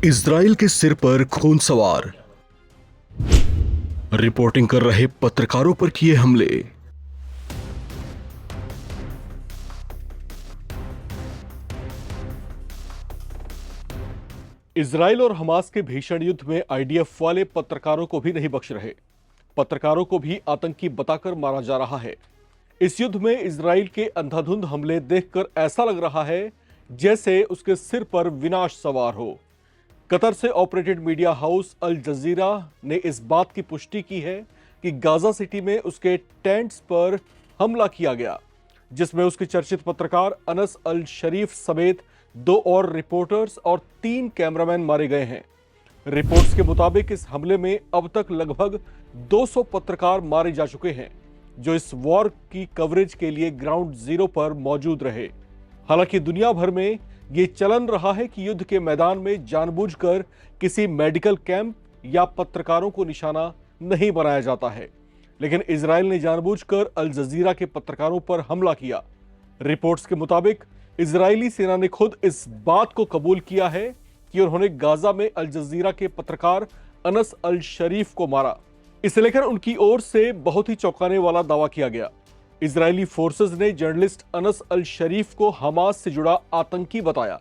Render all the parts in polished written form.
Israel के सिर पर खून सवार, रिपोर्टिंग कर रहे पत्रकारों पर किए हमले। इजराइल और हमास के भीषण युद्ध में आईडीएफ वाले पत्रकारों को भी नहीं बख्श रहे। पत्रकारों को भी आतंकी बताकर मारा जा रहा है। इस युद्ध में इजराइल के अंधाधुंध हमले देखकर ऐसा लग रहा है जैसे उसके सिर पर विनाश सवार हो। कतर से ऑपरेटेड मीडिया हाउस अल जजीरा ने इस बात की पुष्टि की है कि गाजा सिटी में उसके टेंट्स पर हमला किया गया, जिसमें उसके चर्चित पत्रकार अनस अल शरीफ समेत 2 और रिपोर्टर्स और 3 कैमरामैन मारे गए हैं। रिपोर्ट्स के मुताबिक इस हमले में अब तक लगभग 200 पत्रकार मारे जा चुके हैं, जो इस वॉर की कवरेज के लिए ग्राउंड जीरो पर मौजूद रहे। हालांकि दुनिया भर में ये चलन रहा है कि युद्ध के मैदान में जानबूझकर किसी मेडिकल कैंप या पत्रकारों को निशाना नहीं बनाया जाता है, लेकिन इजराइल ने जानबूझकर अल जजीरा के पत्रकारों पर हमला किया। रिपोर्ट्स के मुताबिक इजरायली सेना ने खुद इस बात को कबूल किया है कि उन्होंने गाजा में अल जजीरा के पत्रकार अनस अल शरीफ को मारा। इसे लेकर उनकी ओर से बहुत ही चौंकाने वाला दावा किया गया। इजरायली फोर्सेस ने जर्नलिस्ट अनस अल शरीफ को हमास से जुड़ा आतंकी बताया।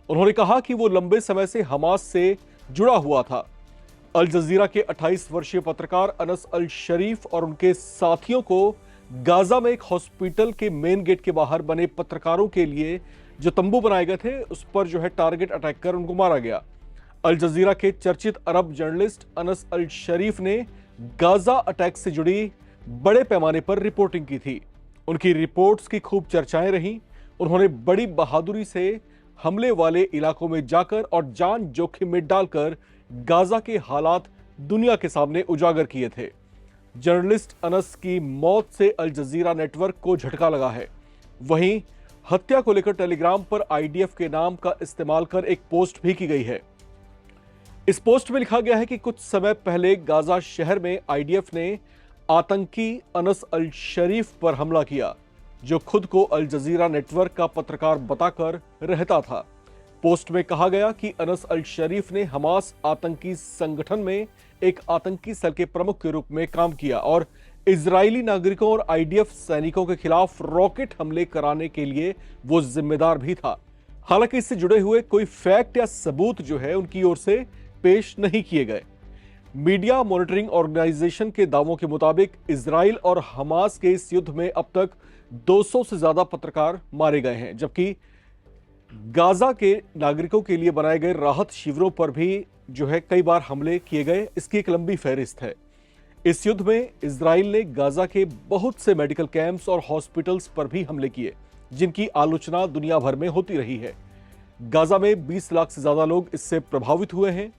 उन्होंने कहा कि वो लंबे समय से हमास से जुड़ा हुआ था। अल जजीरा के 28 वर्षीय पत्रकार अनस अल शरीफ और उनके साथियों को गाजा में एक हॉस्पिटल के मेन गेट के बाहर बने पत्रकारों के लिए जो तंबू बनाए गए थे, उस पर टारगेट अटैक कर उनको मारा गया। अल जजीरा के चर्चित अरब जर्नलिस्ट अनस अल शरीफ ने गाजा अटैक से जुड़ी बड़े पैमाने पर रिपोर्टिंग की थी। उनकी रिपोर्ट्स की खूब चर्चाएं रहीं। उन्होंने बड़ी बहादुरी से हमले वाले इलाकों में जाकर और जान जोखिम में डालकर गाजा के हालात दुनिया के सामने उजागर किए थे। जर्नलिस्ट अनस की मौत से अल जजीरा नेटवर्क को झटका लगा है। वहीं हत्या को लेकर टेलीग्राम पर आईडीएफ के नाम का इस्तेमाल कर एक पोस्ट भी की गई है। इस पोस्ट में लिखा गया है कि कुछ समय पहले गाजा शहर में आईडीएफ ने आतंकी अनस अल शरीफ पर हमला किया, जो खुद को अल जजीरा नेटवर्क का पत्रकार बताकर रहता था। पोस्ट में कहा गया कि अनस अल शरीफ ने हमास आतंकी संगठन में एक आतंकी सेल के प्रमुख के रूप में काम किया और इजरायली नागरिकों और आईडीएफ सैनिकों के खिलाफ रॉकेट हमले कराने के लिए वो जिम्मेदार भी था। हालांकि इससे जुड़े हुए कोई फैक्ट या सबूत उनकी ओर से पेश नहीं किए गए। मीडिया मॉनिटरिंग ऑर्गेनाइजेशन के दावों के मुताबिक इजराइल और हमास के इस युद्ध में अब तक 200 से ज्यादा पत्रकार मारे गए हैं, जबकि गाजा के नागरिकों के लिए बनाए गए राहत शिविरों पर भी कई बार हमले किए गए। इसकी एक लंबी फहरिस्त है। इस युद्ध में इजराइल ने गाजा के बहुत से मेडिकल कैंप्स और हॉस्पिटल्स पर भी हमले किए, जिनकी आलोचना दुनिया भर में होती रही है। गाजा में 20 लाख से ज्यादा लोग इससे प्रभावित हुए हैं।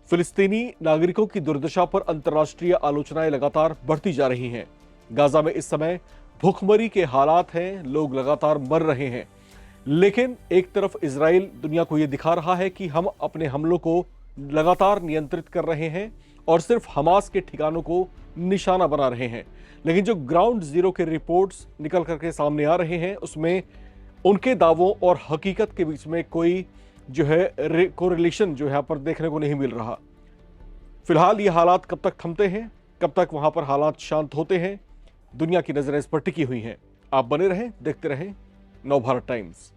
फिलिस्तीनी नागरिकों की दुर्दशा पर अंतर्राष्ट्रीय आलोचनाएं लगातार बढ़ती जा रही हैं। गाजा में इस समय भूखमरी के हालात हैं, लोग लगातार मर रहे हैं। लेकिन एक तरफ इजराइल दुनिया को यह दिखा रहा है कि हम अपने हमलों को लगातार नियंत्रित कर रहे हैं और सिर्फ हमास के ठिकानों को निशाना बना रहे हैं। लेकिन जो ग्राउंड जीरो के रिपोर्ट्स निकल करके सामने आ रहे हैं, उसमें उनके दावों और हकीकत के बीच में कोई कोरिलेशन यहाँ पर देखने को नहीं मिल रहा। फिलहाल ये हालात कब तक थमते हैं, कब तक वहां पर हालात शांत होते हैं, दुनिया की नजरें इस पर टिकी हुई हैं। आप बने रहें, देखते रहें नवभारत टाइम्स।